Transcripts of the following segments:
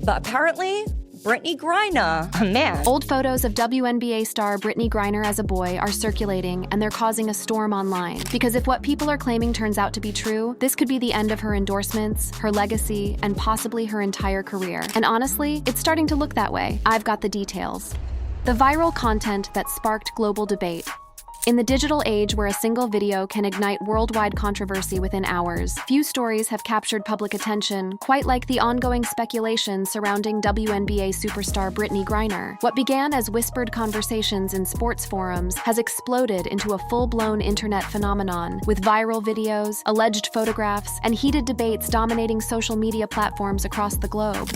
But apparently, Brittney Griner, a man. Old photos of WNBA star Brittney Griner as a boy are circulating, and they're causing a storm online. Because if what people are claiming turns out to be true, this could be the end of her endorsements, her legacy, and possibly her entire career. And honestly, it's starting to look that way. I've got the details. The viral content that sparked global debate. In the digital age where a single video can ignite worldwide controversy within hours, few stories have captured public attention, quite like the ongoing speculation surrounding WNBA superstar Brittney Griner. What began as whispered conversations in sports forums has exploded into a full-blown internet phenomenon, with viral videos, alleged photographs, and heated debates dominating social media platforms across the globe.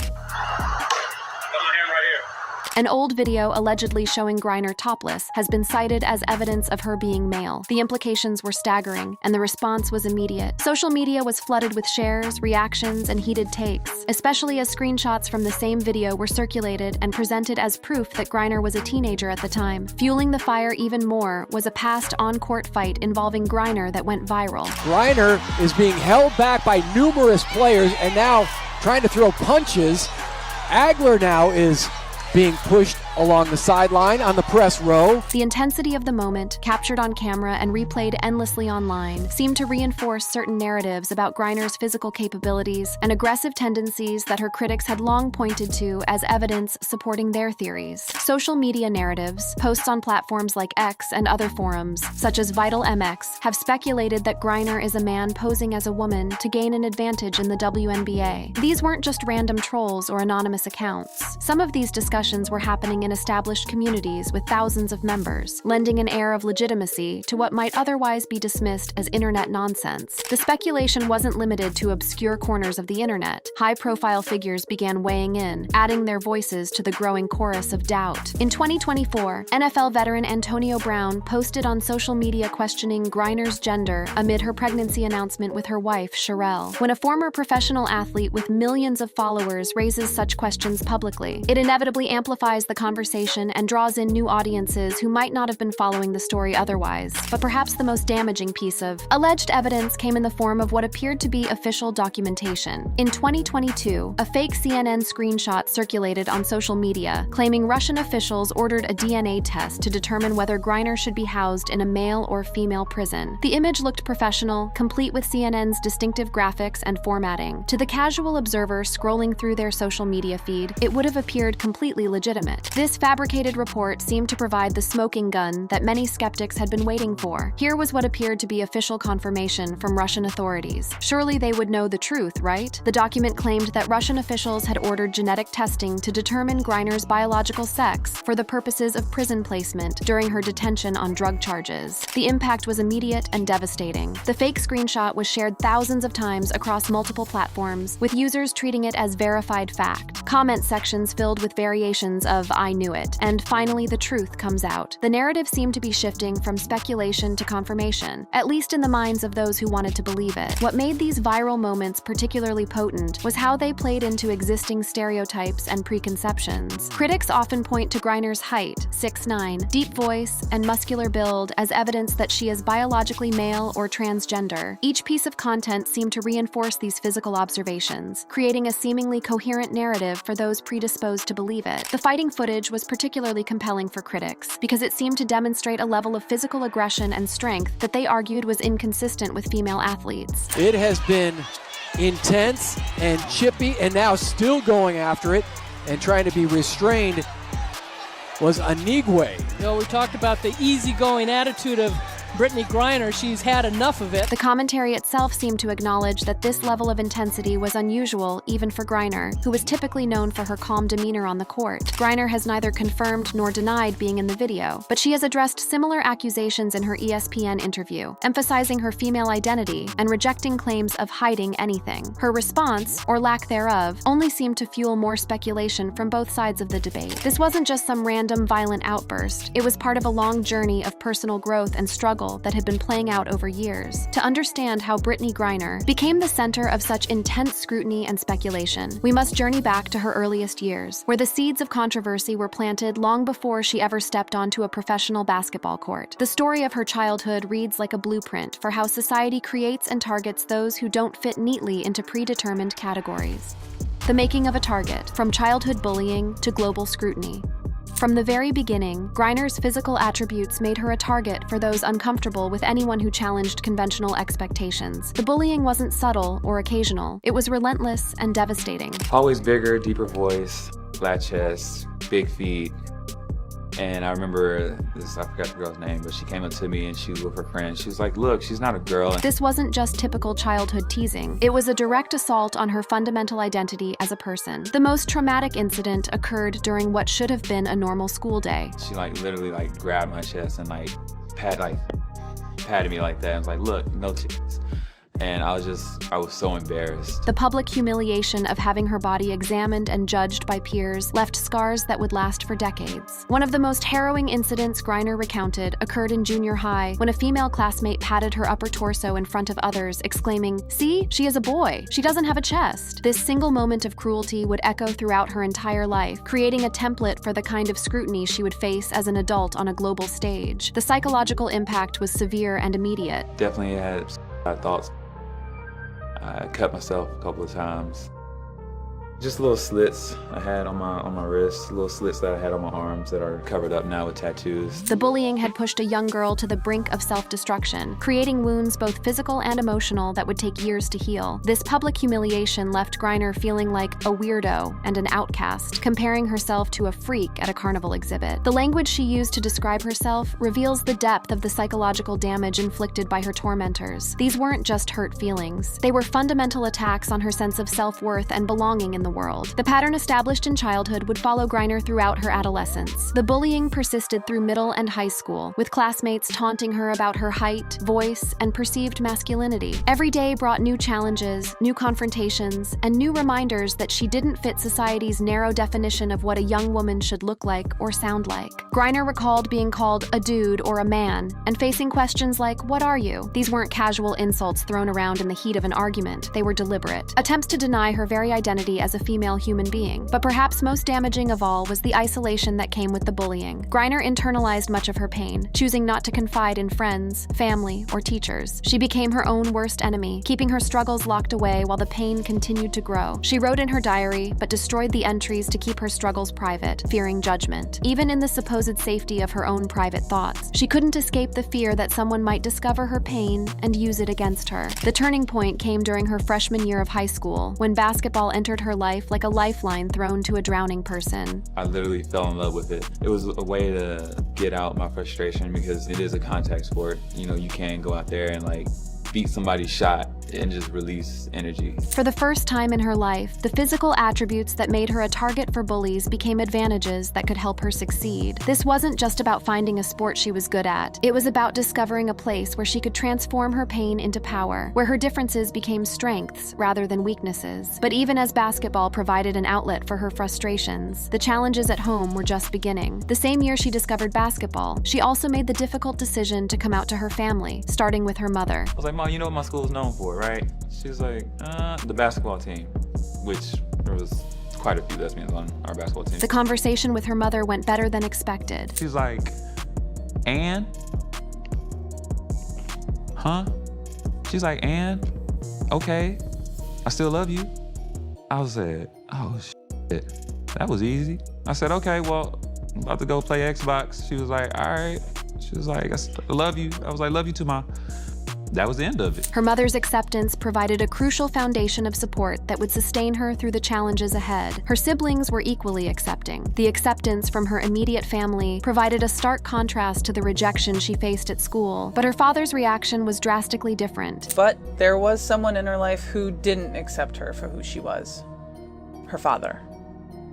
An old video allegedly showing Griner topless has been cited as evidence of her being male. The implications were staggering, and the response was immediate. Social media was flooded with shares, reactions, and heated takes, especially as screenshots from the same video were circulated and presented as proof that Griner was a teenager at the time. Fueling the fire even more was a past on-court fight involving Griner that went viral. Griner is being held back by numerous players and now trying to throw punches. Agler now is being pushed along the sideline on the press row. The intensity of the moment, captured on camera and replayed endlessly online, seemed to reinforce certain narratives about Griner's physical capabilities and aggressive tendencies that her critics had long pointed to as evidence supporting their theories. Social media narratives, posts on platforms like X and other forums, such as VitalMX, have speculated that Griner is a man posing as a woman to gain an advantage in the WNBA. These weren't just random trolls or anonymous accounts. Some of these discussions were happening in established communities with thousands of members, lending an air of legitimacy to what might otherwise be dismissed as internet nonsense. The speculation wasn't limited to obscure corners of the internet. High-profile figures began weighing in, adding their voices to the growing chorus of doubt. In 2024, NFL veteran Antonio Brown posted on social media questioning Griner's gender amid her pregnancy announcement with her wife, Sherelle. When a former professional athlete with millions of followers raises such questions publicly, it inevitably amplifies the conversation and draws in new audiences who might not have been following the story otherwise. But perhaps the most damaging piece of alleged evidence came in the form of what appeared to be official documentation. In 2022, a fake CNN screenshot circulated on social media, claiming Russian officials ordered a DNA test to determine whether Griner should be housed in a male or female prison. The image looked professional, complete with CNN's distinctive graphics and formatting. To the casual observer scrolling through their social media feed, it would have appeared completely legitimate. This fabricated report seemed to provide the smoking gun that many skeptics had been waiting for. Here was what appeared to be official confirmation from Russian authorities. Surely they would know the truth, right? The document claimed that Russian officials had ordered genetic testing to determine Griner's biological sex for the purposes of prison placement during her detention on drug charges. The impact was immediate and devastating. The fake screenshot was shared thousands of times across multiple platforms, with users treating it as verified fact. Comment sections filled with variations of "I knew it," and finally the truth comes out. The narrative seemed to be shifting from speculation to confirmation, at least in the minds of those who wanted to believe it. What made these viral moments particularly potent was how they played into existing stereotypes and preconceptions. Critics often point to Griner's height, 6'9", deep voice, and muscular build as evidence that she is biologically male or transgender. Each piece of content seemed to reinforce these physical observations, creating a seemingly coherent narrative for those predisposed to believe it. The fighting footage was particularly compelling for critics because it seemed to demonstrate a level of physical aggression and strength that they argued was inconsistent with female athletes. It has been intense and chippy, and now still going after it and trying to be restrained was Anigwe. You know, we talked about the easygoing attitude of Brittney Griner. She's had enough of it. The commentary itself seemed to acknowledge that this level of intensity was unusual even for Griner, who was typically known for her calm demeanor on the court. Griner has neither confirmed nor denied being in the video, but she has addressed similar accusations in her ESPN interview, emphasizing her female identity and rejecting claims of hiding anything. Her response, or lack thereof, only seemed to fuel more speculation from both sides of the debate. This wasn't just some random violent outburst. It was part of a long journey of personal growth and struggle that had been playing out over years. To understand how Brittney Griner became the center of such intense scrutiny and speculation, we must journey back to her earliest years, where the seeds of controversy were planted long before she ever stepped onto a professional basketball court. The story of her childhood reads like a blueprint for how society creates and targets those who don't fit neatly into predetermined categories. The making of a target, from childhood bullying to global scrutiny. From the very beginning, Griner's physical attributes made her a target for those uncomfortable with anyone who challenged conventional expectations. The bullying wasn't subtle or occasional. It was relentless and devastating. Always bigger, deeper voice, flat chest, big feet. And I remember this, I forgot the girl's name, but she came up to me and she was with her friend. She was like, look, she's not a girl. This wasn't just typical childhood teasing. It was a direct assault on her fundamental identity as a person. The most traumatic incident occurred during what should have been a normal school day. She literally grabbed my chest and patted me like that and was like, look, no titties. And I was so embarrassed. The public humiliation of having her body examined and judged by peers left scars that would last for decades. One of the most harrowing incidents Griner recounted occurred in junior high when a female classmate patted her upper torso in front of others, exclaiming, "See, she is a boy. She doesn't have a chest." This single moment of cruelty would echo throughout her entire life, creating a template for the kind of scrutiny she would face as an adult on a global stage. The psychological impact was severe and immediate. Definitely had thoughts. I cut myself a couple of times. Just little slits I had on my wrists, little slits that I had on my arms that are covered up now with tattoos. The bullying had pushed a young girl to the brink of self-destruction, creating wounds both physical and emotional that would take years to heal. This public humiliation left Griner feeling like a weirdo and an outcast, comparing herself to a freak at a carnival exhibit. The language she used to describe herself reveals the depth of the psychological damage inflicted by her tormentors. These weren't just hurt feelings. They were fundamental attacks on her sense of self-worth and belonging in the world. The pattern established in childhood would follow Griner throughout her adolescence. The bullying persisted through middle and high school, with classmates taunting her about her height, voice, and perceived masculinity. Every day brought new challenges, new confrontations, and new reminders that she didn't fit society's narrow definition of what a young woman should look like or sound like. Griner recalled being called a dude or a man, and facing questions like, "What are you?" These weren't casual insults thrown around in the heat of an argument. They were deliberate. Attempts to deny her very identity as a female human being. But perhaps most damaging of all was the isolation that came with the bullying. Griner internalized much of her pain, choosing not to confide in friends, family, or teachers. She became her own worst enemy, keeping her struggles locked away while the pain continued to grow. She wrote in her diary, but destroyed the entries to keep her struggles private, fearing judgment. Even in the supposed safety of her own private thoughts, she couldn't escape the fear that someone might discover her pain and use it against her. The turning point came during her freshman year of high school, when basketball entered her life like a lifeline thrown to a drowning person. I literally fell in love with it. It was a way to get out my frustration because it is a contact sport. You know, you can't go out there and beat somebody's shot and just release energy. For the first time in her life, the physical attributes that made her a target for bullies became advantages that could help her succeed. This wasn't just about finding a sport she was good at. It was about discovering a place where she could transform her pain into power, where her differences became strengths rather than weaknesses. But even as basketball provided an outlet for her frustrations, the challenges at home were just beginning. The same year she discovered basketball, she also made the difficult decision to come out to her family, starting with her mother. I was like, "Mom, you know what my school is known for, right?" She was like, the basketball team, which there was quite a few lesbians on our basketball team. The conversation with her mother went better than expected. She's like, "Ann? Huh?" She's like, "Ann? Okay, I still love you." I said, "Oh, shit, that was easy." I said, "Okay, well, I'm about to go play Xbox." She was like, "All right." She was like, "I love you." I was like, "Love you too, Ma." That was the end of it. Her mother's acceptance provided a crucial foundation of support that would sustain her through the challenges ahead. Her siblings were equally accepting. The acceptance from her immediate family provided a stark contrast to the rejection she faced at school, but her father's reaction was drastically different. But there was someone in her life who didn't accept her for who she was. Her father.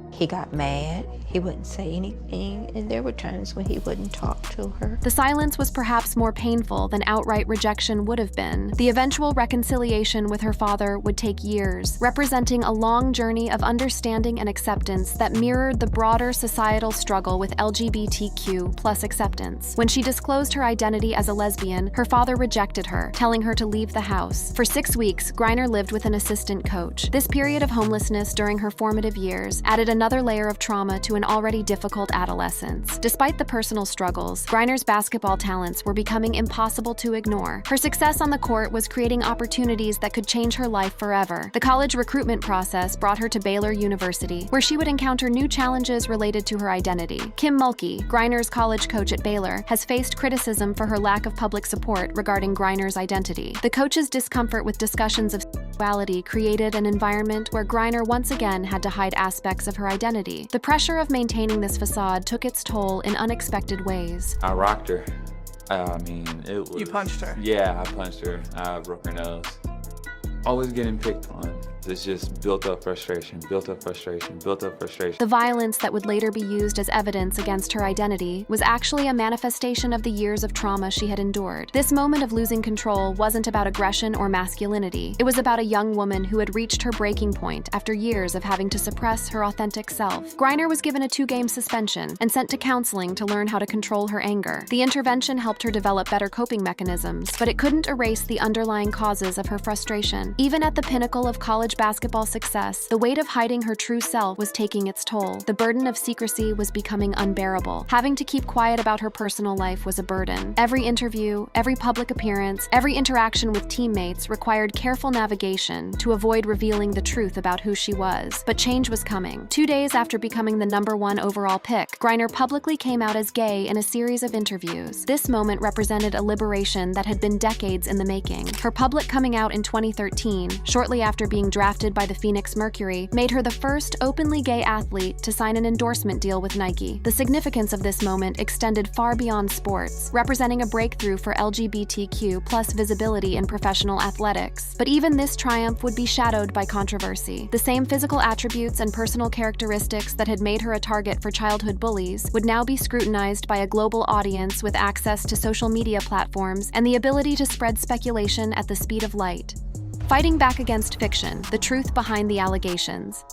He got mad. He wouldn't say anything, and there were times when he wouldn't talk to her. The silence was perhaps more painful than outright rejection would have been. The eventual reconciliation with her father would take years, representing a long journey of understanding and acceptance that mirrored the broader societal struggle with LGBTQ+ acceptance. When she disclosed her identity as a lesbian, her father rejected her, telling her to leave the house. For 6 weeks, Griner lived with an assistant coach. This period of homelessness during her formative years added another another layer of trauma to an already difficult adolescence. Despite the personal struggles, Griner's basketball talents were becoming impossible to ignore. Her success on the court was creating opportunities that could change her life forever. The college recruitment process brought her to Baylor University, where she would encounter new challenges related to her identity. Kim Mulkey, Griner's college coach at Baylor, has faced criticism for her lack of public support regarding Griner's identity. The coach's discomfort with discussions of sexuality created an environment where Griner once again had to hide aspects of her identity. The pressure of maintaining this facade took its toll in unexpected ways. I rocked her. I mean, it was... You punched her? Yeah, I punched her. I broke her nose. Always getting picked on. It's just built up frustration, built up frustration, built up frustration. The violence that would later be used as evidence against her identity was actually a manifestation of the years of trauma she had endured. This moment of losing control wasn't about aggression or masculinity. It was about a young woman who had reached her breaking point after years of having to suppress her authentic self. Griner was given a 2-game suspension and sent to counseling to learn how to control her anger. The intervention helped her develop better coping mechanisms, but it couldn't erase the underlying causes of her frustration. Even at the pinnacle of college basketball success, the weight of hiding her true self was taking its toll. The burden of secrecy was becoming unbearable. Having to keep quiet about her personal life was a burden. Every interview, every public appearance, every interaction with teammates required careful navigation to avoid revealing the truth about who she was. But change was coming. 2 days after becoming the #1 overall pick, Griner publicly came out as gay in a series of interviews. This moment represented a liberation that had been decades in the making. Her public coming out in 2013, shortly after being drafted by the Phoenix Mercury, made her the first openly gay athlete to sign an endorsement deal with Nike. The significance of this moment extended far beyond sports, representing a breakthrough for LGBTQ+ visibility in professional athletics. But even this triumph would be shadowed by controversy. The same physical attributes and personal characteristics that had made her a target for childhood bullies would now be scrutinized by a global audience with access to social media platforms and the ability to spread speculation at the speed of light. Fighting back against fiction, the truth behind the allegations.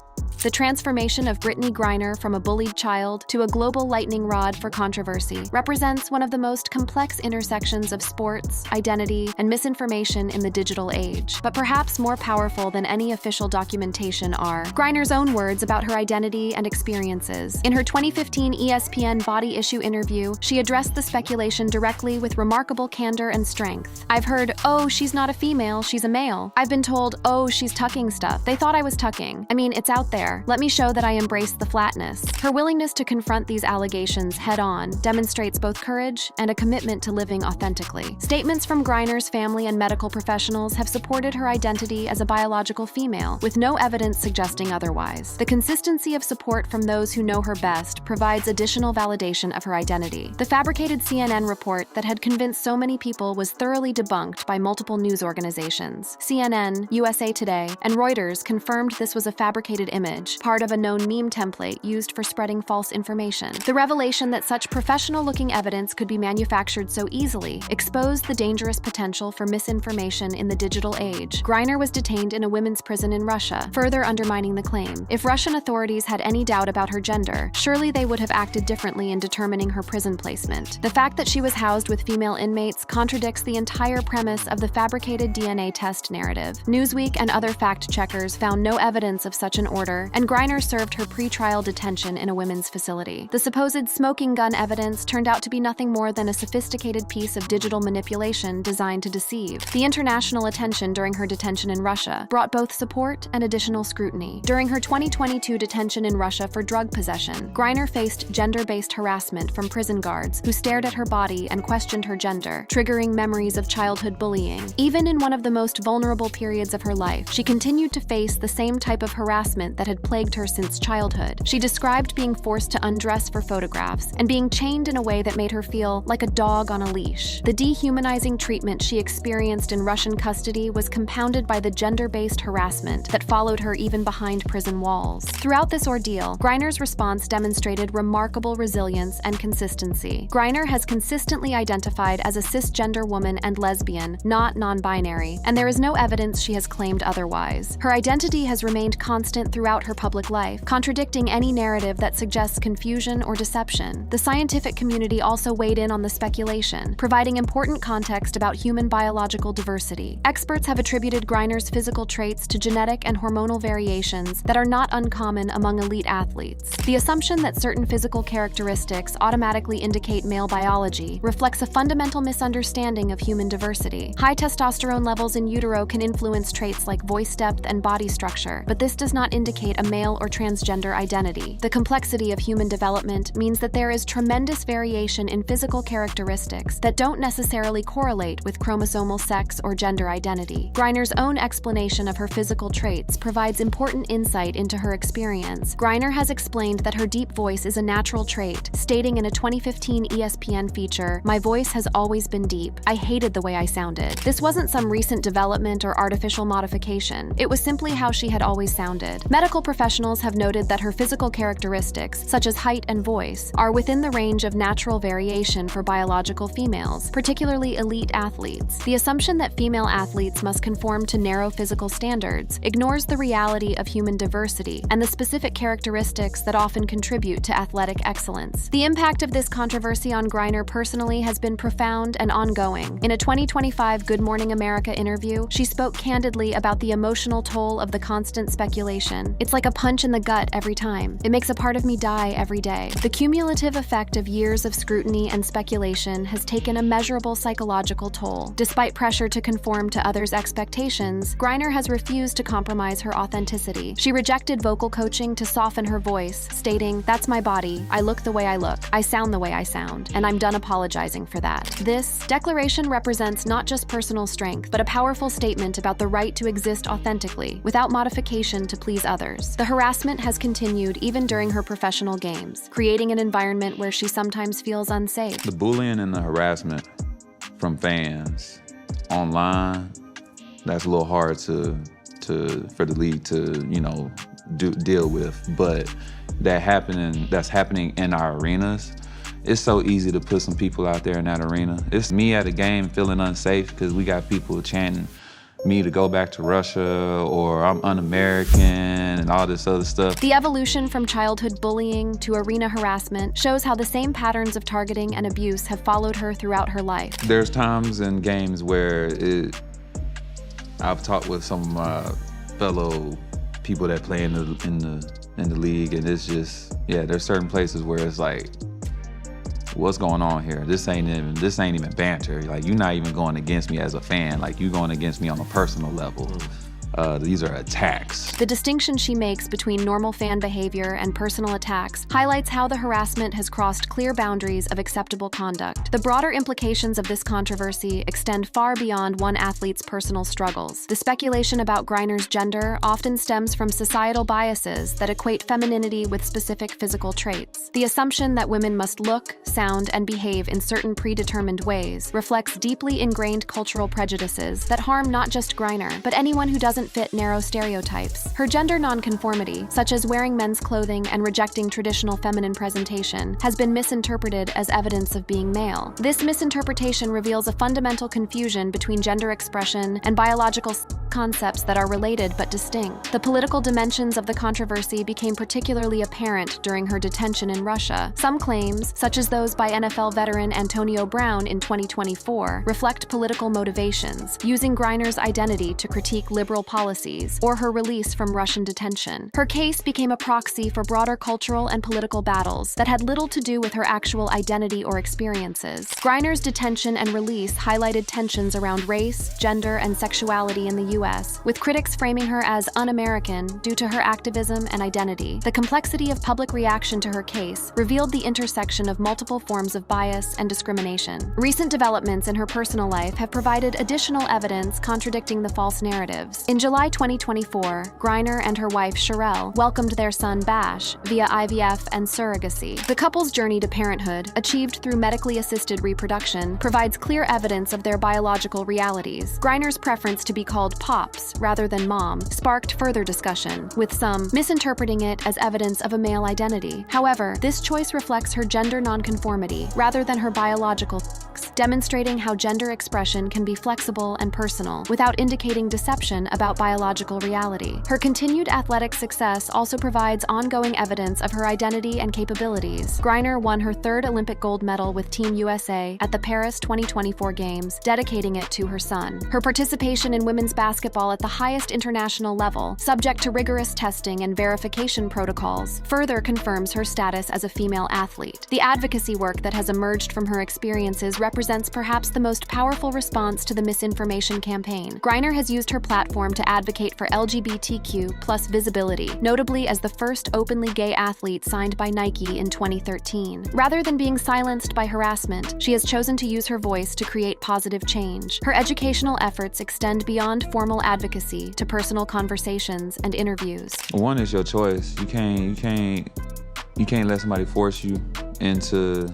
The transformation of Brittney Griner from a bullied child to a global lightning rod for controversy represents one of the most complex intersections of sports, identity, and misinformation in the digital age. But perhaps more powerful than any official documentation are Griner's own words about her identity and experiences. In her 2015 ESPN Body Issue interview, she addressed the speculation directly with remarkable candor and strength. "I've heard, oh, she's not a female, she's a male. I've been told, oh, she's tucking stuff. They thought I was tucking. I mean, it's out there. Let me show that I embrace the flatness." Her willingness to confront these allegations head-on demonstrates both courage and a commitment to living authentically. Statements from Griner's family and medical professionals have supported her identity as a biological female, with no evidence suggesting otherwise. The consistency of support from those who know her best provides additional validation of her identity. The fabricated CNN report that had convinced so many people was thoroughly debunked by multiple news organizations. CNN, USA Today, and Reuters confirmed this was a fabricated image, part of a known meme template used for spreading false information. The revelation that such professional-looking evidence could be manufactured so easily exposed the dangerous potential for misinformation in the digital age. Griner was detained in a women's prison in Russia, further undermining the claim. If Russian authorities had any doubt about her gender, surely they would have acted differently in determining her prison placement. The fact that she was housed with female inmates contradicts the entire premise of the fabricated DNA test narrative. Newsweek and other fact-checkers found no evidence of such an order, and Griner served her pre-trial detention in a women's facility. The supposed smoking gun evidence turned out to be nothing more than a sophisticated piece of digital manipulation designed to deceive. The international attention during her detention in Russia brought both support and additional scrutiny. During her 2022 detention in Russia for drug possession, Griner faced gender-based harassment from prison guards who stared at her body and questioned her gender, triggering memories of childhood bullying. Even in one of the most vulnerable periods of her life, she continued to face the same type of harassment that had plagued her since childhood. She described being forced to undress for photographs and being chained in a way that made her feel like a dog on a leash. The dehumanizing treatment she experienced in Russian custody was compounded by the gender-based harassment that followed her even behind prison walls. Throughout this ordeal, Griner's response demonstrated remarkable resilience and consistency. Griner has consistently identified as a cisgender woman and lesbian, not non-binary, and there is no evidence she has claimed otherwise. Her identity has remained constant throughout throughout her public life, contradicting any narrative that suggests confusion or deception. The scientific community also weighed in on the speculation, providing important context about human biological diversity. Experts have attributed Griner's physical traits to genetic and hormonal variations that are not uncommon among elite athletes. The assumption that certain physical characteristics automatically indicate male biology reflects a fundamental misunderstanding of human diversity. High testosterone levels in utero can influence traits like voice depth and body structure, but this does not indicate a male or transgender identity. The complexity of human development means that there is tremendous variation in physical characteristics that don't necessarily correlate with chromosomal sex or gender identity. Griner's own explanation of her physical traits provides important insight into her experience. Griner has explained that her deep voice is a natural trait, stating in a 2015 ESPN feature, "My voice has always been deep. I hated the way I sounded." This wasn't some recent development or artificial modification. It was simply how she had always sounded. Medical professionals have noted that her physical characteristics, such as height and voice, are within the range of natural variation for biological females, particularly elite athletes. The assumption that female athletes must conform to narrow physical standards ignores the reality of human diversity and the specific characteristics that often contribute to athletic excellence. The impact of this controversy on Griner personally has been profound and ongoing. In a 2025 Good Morning America interview, she spoke candidly about the emotional toll of the constant speculation. "It's like a punch in the gut every time. It makes a part of me die every day." The cumulative effect of years of scrutiny and speculation has taken a measurable psychological toll. Despite pressure to conform to others' expectations, Griner has refused to compromise her authenticity. She rejected vocal coaching to soften her voice, stating, "That's my body. I look the way I look. I sound the way I sound, and I'm done apologizing for that." This declaration represents not just personal strength, but a powerful statement about the right to exist authentically, without modification to please others. The harassment has continued even during her professional games, creating an environment where she sometimes feels unsafe. The bullying and the harassment from fans online, that's a little hard for the league to, deal with. But that's happening in our arenas. It's so easy to put some people out there in that arena. It's me at a game feeling unsafe because we got people chanting me to go back to Russia, or I'm un-American, and all this other stuff. The evolution from childhood bullying to arena harassment shows how the same patterns of targeting and abuse have followed her throughout her life. There's times in games where I've talked with some of my fellow people that play in the league, and it's just, there's certain places where it's like, what's going on here? This ain't even banter. Like, you're not even going against me as a fan. Like, you're going against me on a personal level. These are attacks. The distinction she makes between normal fan behavior and personal attacks highlights how the harassment has crossed clear boundaries of acceptable conduct. The broader implications of this controversy extend far beyond one athlete's personal struggles. The speculation about Griner's gender often stems from societal biases that equate femininity with specific physical traits. The assumption that women must look, sound, and behave in certain predetermined ways reflects deeply ingrained cultural prejudices that harm not just Griner, but anyone who doesn't fit narrow stereotypes. Her gender nonconformity, such as wearing men's clothing and rejecting traditional feminine presentation, has been misinterpreted as evidence of being male. This misinterpretation reveals a fundamental confusion between gender expression and biological concepts that are related but distinct. The political dimensions of the controversy became particularly apparent during her detention in Russia. Some claims, such as those by NFL veteran Antonio Brown in 2024, reflect political motivations, using Griner's identity to critique liberal policies, or her release from Russian detention. Her case became a proxy for broader cultural and political battles that had little to do with her actual identity or experiences. Griner's detention and release highlighted tensions around race, gender, and sexuality in the U.S., with critics framing her as un-American due to her activism and identity. The complexity of public reaction to her case revealed the intersection of multiple forms of bias and discrimination. Recent developments in her personal life have provided additional evidence contradicting the false narratives. In July 2024, Griner and her wife Sherelle welcomed their son Bash via IVF and surrogacy. The couple's journey to parenthood, achieved through medically assisted reproduction, provides clear evidence of their biological realities. Griner's preference to be called Pops rather than Mom sparked further discussion, with some misinterpreting it as evidence of a male identity. However, this choice reflects her gender nonconformity rather than her biological sex, demonstrating how gender expression can be flexible and personal without indicating deception about about biological reality. Her continued athletic success also provides ongoing evidence of her identity and capabilities. Griner won her third Olympic gold medal with Team USA at the Paris 2024 Games, dedicating it to her son. Her participation in women's basketball at the highest international level, subject to rigorous testing and verification protocols, further confirms her status as a female athlete. The advocacy work that has emerged from her experiences represents perhaps the most powerful response to the misinformation campaign. Griner has used her platform to advocate for LGBTQ+ visibility, notably as the first openly gay athlete signed by Nike in 2013. Rather than being silenced by harassment, she has chosen to use her voice to create positive change. Her educational efforts extend beyond formal advocacy to personal conversations and interviews. One is your choice. You can't let somebody force you into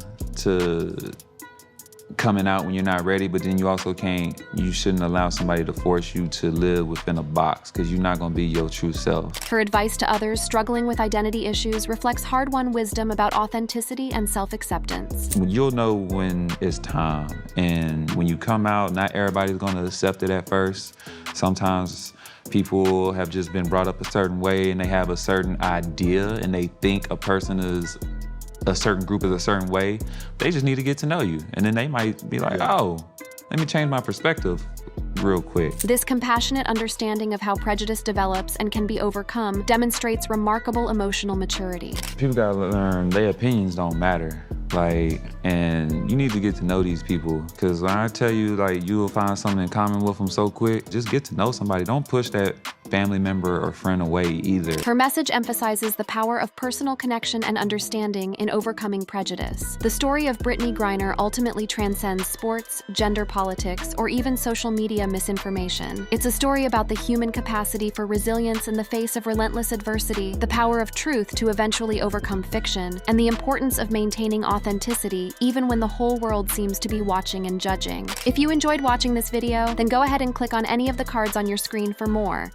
coming out when you're not ready, but then you shouldn't allow somebody to force you to live within a box, because you're not going to be your true self. Her advice to others struggling with identity issues reflects hard-won wisdom about authenticity and self-acceptance. You'll know when it's time, and when you come out, not everybody's going to accept it at first. Sometimes people have just been brought up a certain way and they have a certain idea and they think a certain group is a certain way. They just need to get to know you. And then they might be like, oh, let me change my perspective real quick. This compassionate understanding of how prejudice develops and can be overcome demonstrates remarkable emotional maturity. People gotta learn their opinions don't matter. And you need to get to know these people, because when I tell you, you will find something in common with them so quick, just get to know somebody. Don't push that family member or friend away either. Her message emphasizes the power of personal connection and understanding in overcoming prejudice. The story of Brittney Griner ultimately transcends sports, gender politics, or even social media misinformation. It's a story about the human capacity for resilience in the face of relentless adversity, the power of truth to eventually overcome fiction, and the importance of maintaining authenticity even when the whole world seems to be watching and judging. If you enjoyed watching this video, then go ahead and click on any of the cards on your screen for more.